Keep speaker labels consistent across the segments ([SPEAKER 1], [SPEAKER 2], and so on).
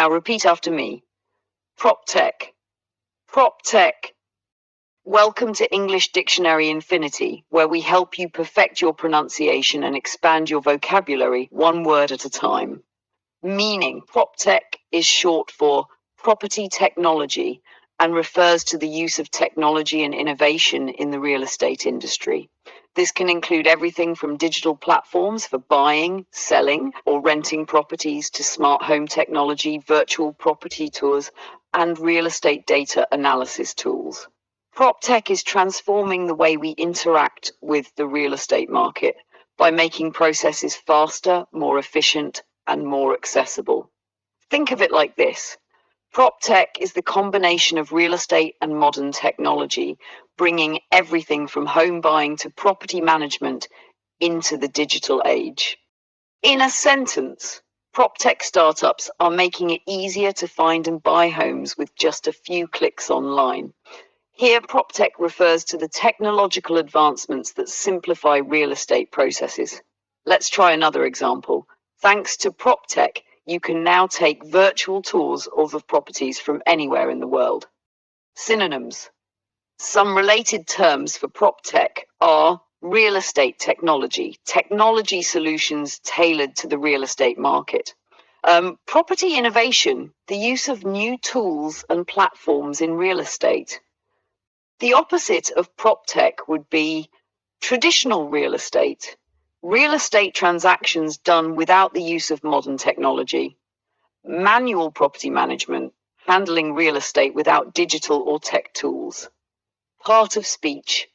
[SPEAKER 1] Now repeat after me. Proptech. Proptech. Welcome to English Dictionary Infinity, where we help you perfect your pronunciation and expand your vocabulary one word at a time. Meaning, Proptech is short for property technology and refers to the use of technology and innovation in the real estate industry. This can include everything from digital platforms for buying, selling, or renting properties to smart home technology, virtual property tours, and real estate data analysis tools. Proptech is transforming the way we interact with the real estate market by making processes faster, more efficient, and more accessible. Think of it like this. Proptech is the combination of real estate and modern technology, bringing everything from home buying to property management into the digital age. In a sentence, Proptech startups are making it easier to find and buy homes with just a few clicks online. Here, Proptech refers to the technological advancements that simplify real estate processes. Let's try another example. Thanks to Proptech, you can now take virtual tours of properties from anywhere in the world. Synonyms. Some related terms for Proptech are real estate technology, technology solutions tailored to the real estate market. Property innovation, the use of new tools and platforms in real estate. The opposite of Proptech would be traditional real estate transactions done without the use of modern technology, manual property management, handling real estate without digital or tech tools. Part of speech.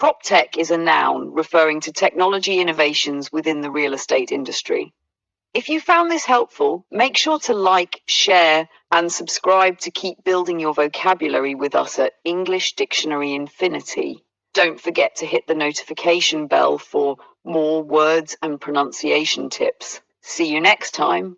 [SPEAKER 1] Proptech is a noun referring to technology innovations within the real estate industry. If you found this helpful, make sure to like, share, and subscribe to keep building your vocabulary with us at English Dictionary Infinity. Don't forget to hit the notification bell for more words and pronunciation tips. See you next time.